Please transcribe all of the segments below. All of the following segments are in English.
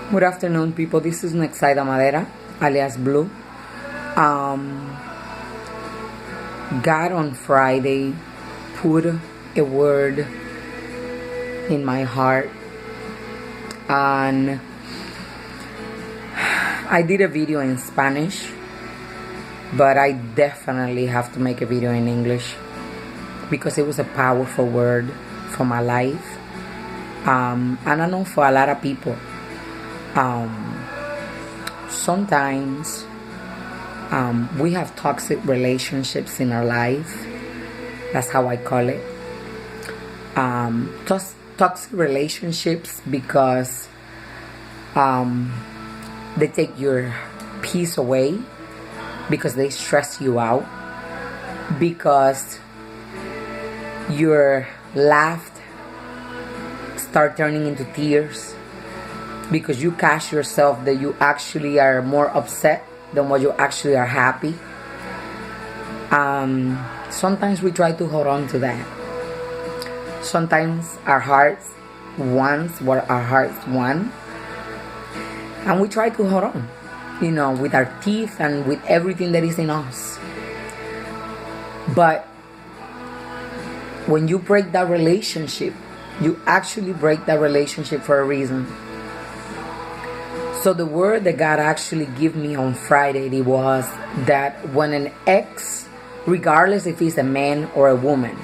Good afternoon, people. This is Nexaida Madera, alias Blue. God on Friday put a word in my heart, and I did a video in Spanish, but I definitely have to make a video in English because it was a powerful word for my life, and I know for a lot of people. Sometimes we have toxic relationships in our life. That's how I call it. Toxic relationships because they take your peace away, because they stress you out, because your laugh start turning into tears, because you catch yourself that you actually are more upset than what you actually are happy. Sometimes we try to hold on to that. Sometimes our hearts wants what our hearts want, and we try to hold on, with our teeth and with everything that is in us. But when you break that relationship, you actually break that relationship for a reason. So the word that God actually gave me on Friday, it was that when an ex, regardless if he's a man or a woman,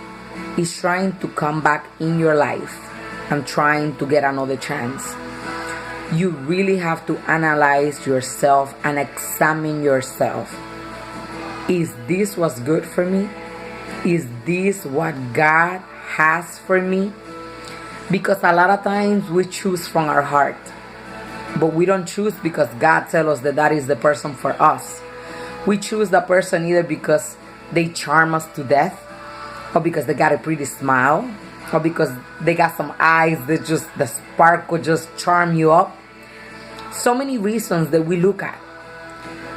is trying to come back in your life and trying to get another chance, you really have to analyze yourself and examine yourself. Is this what's good for me? Is this what God has for me? Because a lot of times we choose from our heart, but we don't choose because God tells us that is the person for us. We choose that person either because they charm us to death, or because they got a pretty smile, or because they got some eyes that the sparkle just charm you up. So many reasons that we look at.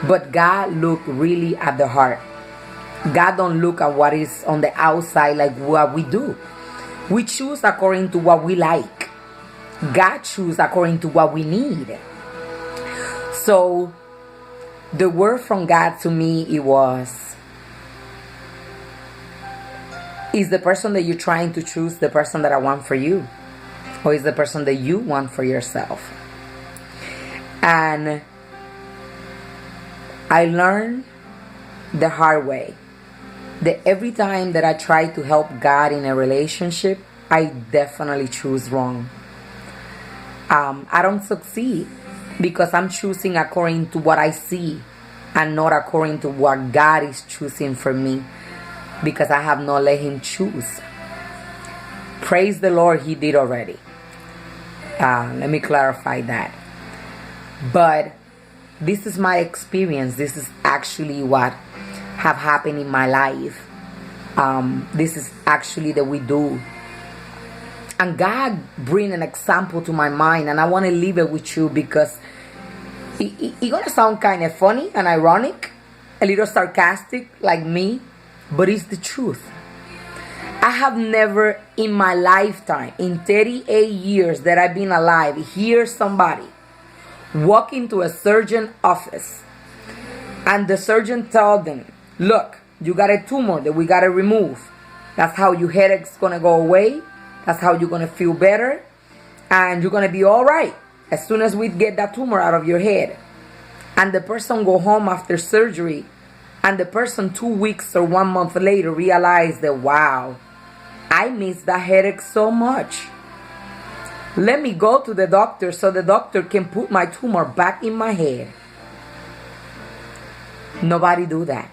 But God look really at the heart. God don't look at what is on the outside like what we do. We choose according to what we like. God chooses according to what we need. So the word from God to me, it was, is the person that you're trying to choose the person that I want for you? Or is the person that you want for yourself? And I learned the hard way that every time that I try to help God in a relationship, I definitely choose wrong. I don't succeed because I'm choosing according to what I see and not according to what God is choosing for me, because I have not let Him choose. Praise the Lord, He did already. Let me clarify that. But this is my experience. This is actually what have happened in my life. This is actually that we do. And God bring an example to my mind, and I want to leave it with you because it's going to sound kind of funny and ironic, a little sarcastic like me, but it's the truth. I have never in my lifetime, in 38 years that I've been alive, hear somebody walk into a surgeon office and the surgeon tell them, look, you got a tumor that we got to remove. That's how your headache's going to go away. That's how you're going to feel better. And you're going to be all right as soon as we get that tumor out of your head. And the person go home after surgery. And the person 2 weeks or 1 month later realize that, wow, I miss that headache so much. Let me go to the doctor so the doctor can put my tumor back in my head. Nobody do that.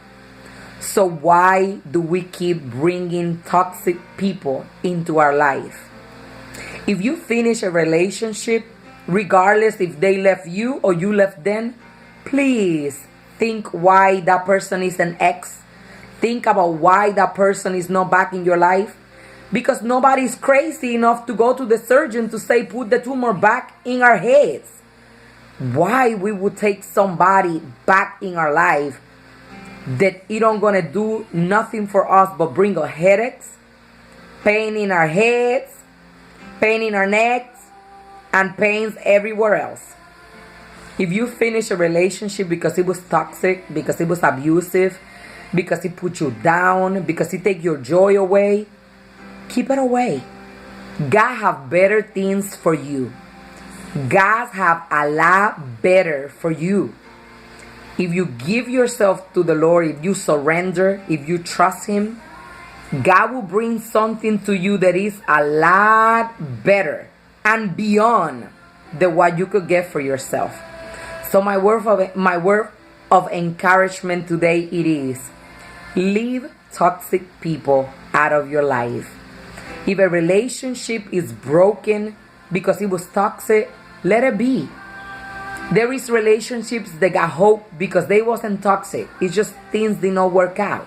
So why do we keep bringing toxic people into our life? If you finish a relationship, regardless if they left you or you left them, please think why that person is an ex. Think about why that person is not back in your life. Because nobody's crazy enough to go to the surgeon to say, put the tumor back in our heads. Why we would take somebody back in our life that it don't gonna do nothing for us but bring us headaches, pain in our heads, pain in our necks, and pains everywhere else. If you finish a relationship because it was toxic, because it was abusive, because it put you down, because it take your joy away, keep it away. God have better things for you. God have a lot better for you. If you give yourself to the Lord, if you surrender, if you trust Him, God will bring something to you that is a lot better and beyond than what you could get for yourself. So my word of encouragement today it is: leave toxic people out of your life. If a relationship is broken because it was toxic, let it be. There is relationships that got hope because they wasn't toxic. It's just things did not work out.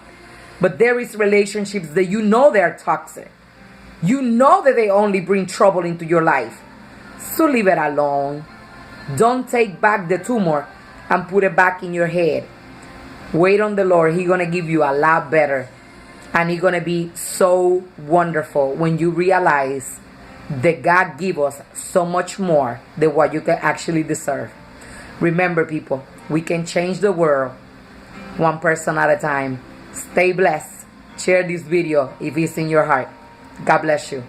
But there is relationships that you know they're toxic. You know that they only bring trouble into your life. So leave it alone. Don't take back the tumor and put it back in your head. Wait on the Lord. He's going to give you a lot better. And it's going to be so wonderful when you realize that God gives us so much more than what you can actually deserve. Remember, people, we can change the world one person at a time. Stay blessed. Share this video if it's in your heart. God bless you.